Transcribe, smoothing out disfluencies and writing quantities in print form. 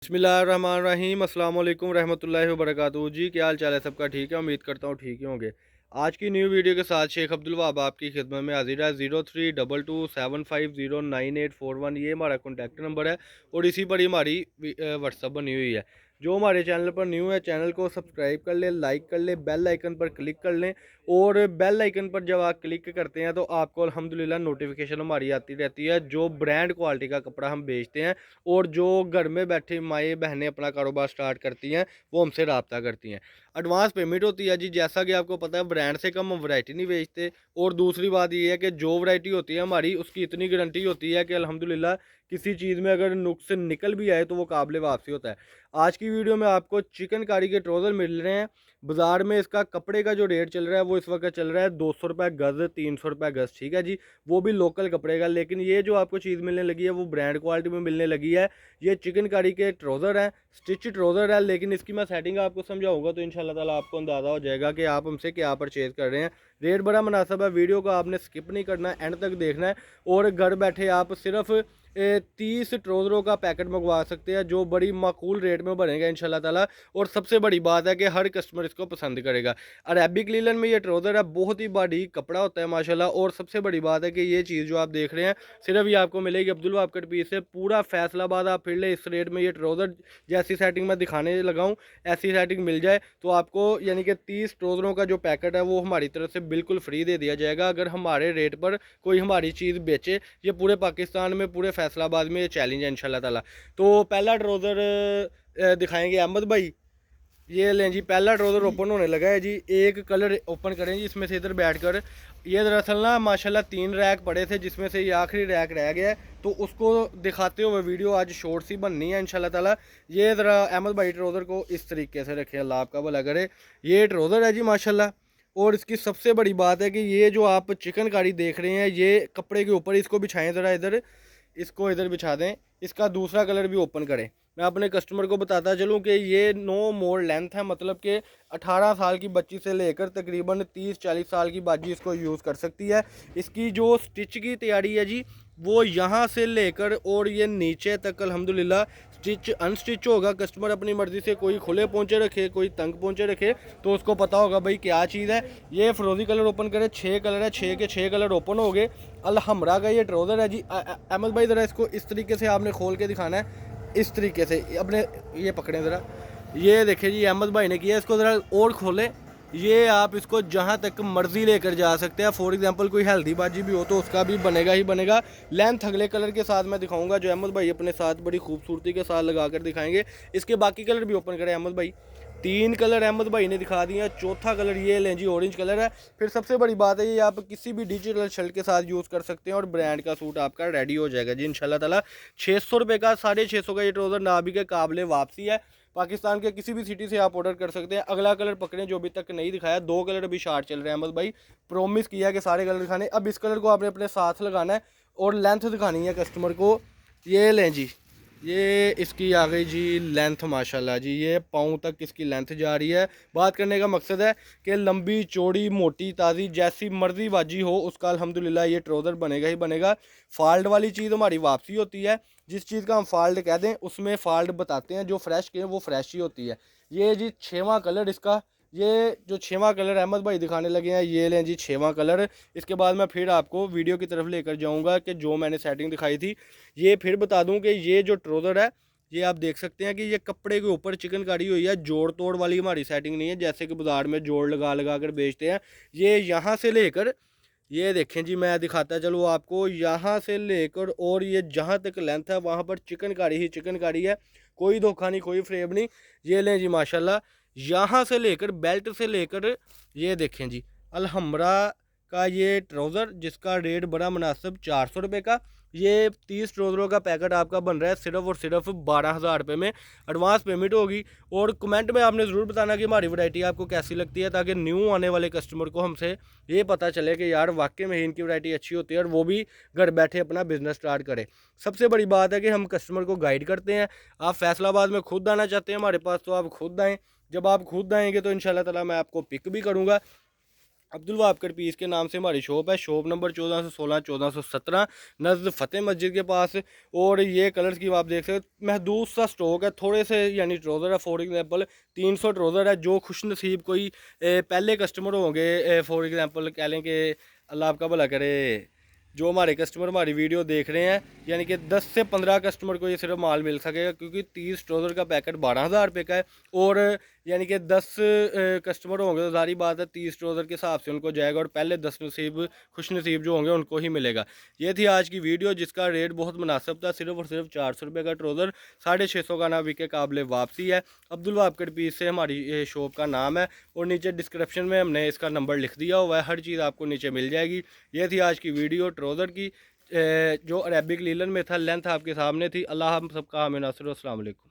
बिस्मिल्लाहिर्रहमानिर्रहीम अस्सलाम वालेकुम रहमतुल्लाहि व बरकातुहू। जी क्या हाल चाल है सबका? ठीक है, उम्मीद करता हूँ ठीक ही होंगे। आज की न्यू वीडियो के साथ शेख अब्दुल वहाब आपकी खिदमत में हाजिर है। 0322750984 ये हमारा कॉन्टैक्ट नंबर है और इसी पर ही हमारी व्हाट्सअप बनी हुई है। जो हमारे चैनल पर न्यू है, चैनल को सब्सक्राइब कर लें, लाइक कर लें, बेल आइकन पर क्लिक कर लें। और बेल आइकन पर जब आप क्लिक करते हैं तो आपको अल्हम्दुलिल्लाह नोटिफिकेशन हमारी आती रहती है जो ब्रांड क्वालिटी का कपड़ा हम बेचते हैं। और जो घर में बैठे माएँ बहनें अपना कारोबार स्टार्ट करती हैं वो हमसे रब्ता करती हैं। एडवांस पेमेंट होती है जी, जैसा कि आपको पता है ब्रांड से कम हम वैरायटी नहीं बेचते। और दूसरी बात ये है कि जो वैरायटी होती है हमारी उसकी इतनी गारंटी होती है कि अल्हम्दुलिल्लाह किसी चीज़ में अगर नुक्स निकल भी आए तो वो काबिल वापसी होता है। आज की वीडियो में आपको चिकनकारी के ट्राउज़र मिल रहे हैं। बाज़ार में इसका कपड़े का जो रेट चल रहा है वो इस वक्त चल रहा है 200 रुपये गज़, 300 रुपये गज़, ठीक है जी। वो भी लोकल कपड़े का। लेकिन ये जो आपको चीज़ मिलने लगी है वो ब्रांड क्वालिटी में मिलने लगी है। ये चिकनकारी के ट्राउज़र हैं, स्टिच ट्राउज़र है। लेकिन इसकी मैं सेटिंग आपको समझाऊंगा तो इंशाल्लाह ताला आपको अंदाज़ा हो जाएगा कि आप हमसे क्या परचेज़ कर रहे हैं। रेट बड़ा मुनासिब है। वीडियो को आपने स्किप नहीं करना है, एंड तक देखना है। और घर बैठे आप सिर्फ 30 ट्राउज़रों का पैकेट मंगवा सकते हैं जो बड़ी माकूल रेट में बनेगा इंशाल्लाह ताला। और सबसे बड़ी बात है कि हर कस्टमर इसको पसंद करेगा। अरेबिक लीलन में ये ट्राउज़र है, बहुत ही बड़ी कपड़ा होता है माशाल्लाह। और सबसे बड़ी बात है कि ये चीज़ जो आप देख रहे हैं सिर्फ ये आपको मिलेगी अब्दुल वहाब कट पीस से। पूरा फैसलाबाद आप फिर ले, इस रेट में ये ट्राउज़र जैसी सेटिंग मैं दिखाने लगाऊँ ऐसी सेटिंग मिल जाए तो आपको यानी कि 30 ट्राउज़रों का जो पैकेट है वो हमारी तरफ से बिल्कुल फ्री दे दिया जाएगा अगर हमारे रेट पर कोई हमारी चीज़ बेचे। ये पूरे पाकिस्तान में, पूरे फैसलाबाद में ये चैलेंज है इंशाल्लाह ताला। तो पहला ट्राउज़र दिखाएंगे अहमद भाई। ये लें जी, पहला ट्राउज़र ओपन होने लगा है जी। एक कलर ओपन करें जी इसमें से, इधर बैठकर। ये दरअसल ना माशाल्लाह 3 रैक पड़े थे जिसमें से ये आखिरी रैक रह गया है तो उसको दिखाते हुए वीडियो आज शॉर्ट सी बननी है इंशाल्लाह ताला। ये ज़रा अहमद भाई ट्राउज़र को इस तरीके से रखें, अल्लाह आपका भला करे। ये ट्राउज़र है जी माशाल्लाह। और इसकी सबसे बड़ी बात है कि ये जो आप चिकनकारी देख रहे हैं ये कपड़े के ऊपर इसको बिछाएं ज़रा, इधर इसको इधर बिछा दें। इसका दूसरा कलर भी ओपन करें। मैं अपने कस्टमर को बताता चलूँ कि ये नो मोर लेंथ है, मतलब कि 18 साल की बच्ची से लेकर तकरीबन 30-40 साल की बाजी इसको यूज़ कर सकती है। इसकी जो स्टिच की तैयारी है जी वो यहाँ से लेकर और ये नीचे तक अल्हम्दुलिल्लाह स्टिच अनस्टिच होगा। कस्टमर अपनी मर्ज़ी से कोई खुले पोंचे रखे, कोई तंग पोंचे रखे तो उसको पता होगा भाई क्या चीज़ है। ये फिरोज़ी कलर ओपन करे, 6 कलर है, 6 के 6 कलर ओपन हो गए। अलहमरा का ये ट्राउज़र है जी। अहमद भाई ज़रा इसको इस तरीके से आपने खोल के दिखाना है, इस तरीके से अपने ये पकड़ें ज़रा। ये देखिए जी अहमद भाई ने किया, इसको ज़रा और खोलें। ये आप इसको जहाँ तक मर्ज़ी लेकर जा सकते हैं। फॉर एग्जांपल कोई हेल्दी बाजी भी हो तो उसका भी बनेगा ही बनेगा। लेंथ अगले कलर के साथ मैं दिखाऊंगा जो अहमद भाई अपने साथ बड़ी खूबसूरती के साथ लगा कर दिखाएंगे। इसके बाकी कलर भी ओपन करें अहमद भाई। 3 कलर अहमद भाई ने दिखा दिए हैं, चौथा कलर ये लें जी, ऑरेंज कलर है। फिर सबसे बड़ी बात है ये आप किसी भी डिजिटल शर्ट के साथ यूज़ कर सकते हैं और ब्रांड का सूट आपका रेडी हो जाएगा जी इंशाल्लाह ताला। 600 रुपये का, 650 का ये ट्राउज़र नाबी के काबिल वापसी है। पाकिस्तान के किसी भी सिटी से आप ऑर्डर कर सकते हैं। अगला कलर पकड़ें जो अभी तक नहीं दिखाया, 2 कलर अभी शार्ट चल रहे हैं। अहमद भाई प्रॉमिस किया है कि सारे कलर दिखाने। अब इस कलर को आपने अपने साथ लगाना है और लेंथ दिखानी है कस्टमर को। ये लें जी, ये इसकी आ गई जी लेंथ माशाल्लाह जी। ये पाँव तक इसकी लेंथ जा रही है। बात करने का मकसद है कि लंबी चौड़ी मोटी ताज़ी जैसी मर्जी बाजी हो उसका अल्हम्दुलिल्लाह ये ट्राउज़र बनेगा ही बनेगा। फ़ाल्ट वाली चीज़ हमारी वापसी होती है। जिस चीज़ का हम फ़ाल्ट कह दें उसमें फ़ाल्ट बताते हैं, जो फ्रेश के वो फ्रेश ही होती है। ये जी 6वां कलर इसका। ये जो 6वां कलर अहमद भाई दिखाने लगे हैं ये लें जी 6वां कलर। इसके बाद मैं फिर आपको वीडियो की तरफ लेकर जाऊंगा कि जो मैंने सेटिंग दिखाई थी ये फिर बता दूं कि ये जो ट्राउज़र है ये आप देख सकते हैं कि ये कपड़े के ऊपर चिकनकारी हुई है। जोड़ तोड़ वाली हमारी सेटिंग नहीं है जैसे कि बाज़ार में जोड़ लगा लगा कर बेचते हैं। ये यहाँ से लेकर, ये देखें जी मैं दिखाता चलो आपको, यहाँ से लेकर और ये जहाँ तक लेंथ है वहाँ पर चिकनकारी ही चिकनकारी है। कोई धोखा नहीं, कोई फ्रेब नहीं। ये लें जी माशाल्लाह, यहाँ से लेकर बेल्ट से लेकर ये देखें जी अलहमरा का ये ट्राउज़र जिसका रेट बड़ा मुनासिब 400 रुपये का। ये 30 ट्राउज़रों का पैकेट आपका बन रहा है सिर्फ और सिर्फ 12,000 रुपये में। एडवांस पेमेंट होगी। और कमेंट में आपने ज़रूर बताना कि हमारी वैरायटी आपको कैसी लगती है ताकि न्यू आने वाले कस्टमर को हमसे ये पता चले कि यार वाकई में इनकी वैरायटी अच्छी होती है और वो भी घर बैठे अपना बिज़नेस स्टार्ट करे। सबसे बड़ी बात है कि हम कस्टमर को गाइड करते हैं। आप फैसलाबाद में खुद आना चाहते हैं हमारे पास तो आप खुद आएँ। जब आप खुद आएंगे तो इंशाल्लाह ताला मैं आपको पिक भी करूँगा। अब्दुल वहाब कट पीस के नाम से हमारी शॉप है। शॉप नंबर 1416 1417 नज़द फ़तेह मस्जिद के पास। और ये कलर स्कीम आप देख सकते हो, महदूद सा स्टॉक है, थोड़े से यानी ट्रोज़र है। फॉर एग्जांपल 300 ट्रोज़र है। जो खुश नसीब कोई पहले कस्टमर होंगे, फॉर एग्जांपल कह लें कि अल्लाह आपका भला करे, जो हमारे कस्टमर हमारी वीडियो देख रहे हैं, यानी कि 10 से 15 कस्टमर को ये सिर्फ माल मिल सकेगा, क्योंकि 30 ट्रोज़र का पैकेट 12,000 रुपये का है। और यानी कि 10 कस्टमर होंगे तो सारी बात है 30 ट्रोज़र के हिसाब से उनको जाएगा, और पहले 10 नसीब खुश नसीब जो होंगे उनको ही मिलेगा। ये थी आज की वीडियो, जिसका रेट बहुत मुनासिब था, सिर्फ और सिर्फ 400 रुपये का ट्रोज़र, 650 का ना बिके काबिल वापसी है। अब्दुल वहाब कट पीस से हमारी शॉप का नाम है, और नीचे डिस्क्रिप्शन में हमने इसका नंबर लिख दिया हुआ है, हर चीज़ आपको नीचे मिल जाएगी। ये थी आज की वीडियो ट्रोज़र की, जो अरेबिक लीलन में था, लेंथ आपके सामने थी। अल्लाह हम सबका हमें नासिर। अस्सलाम वालेकुम।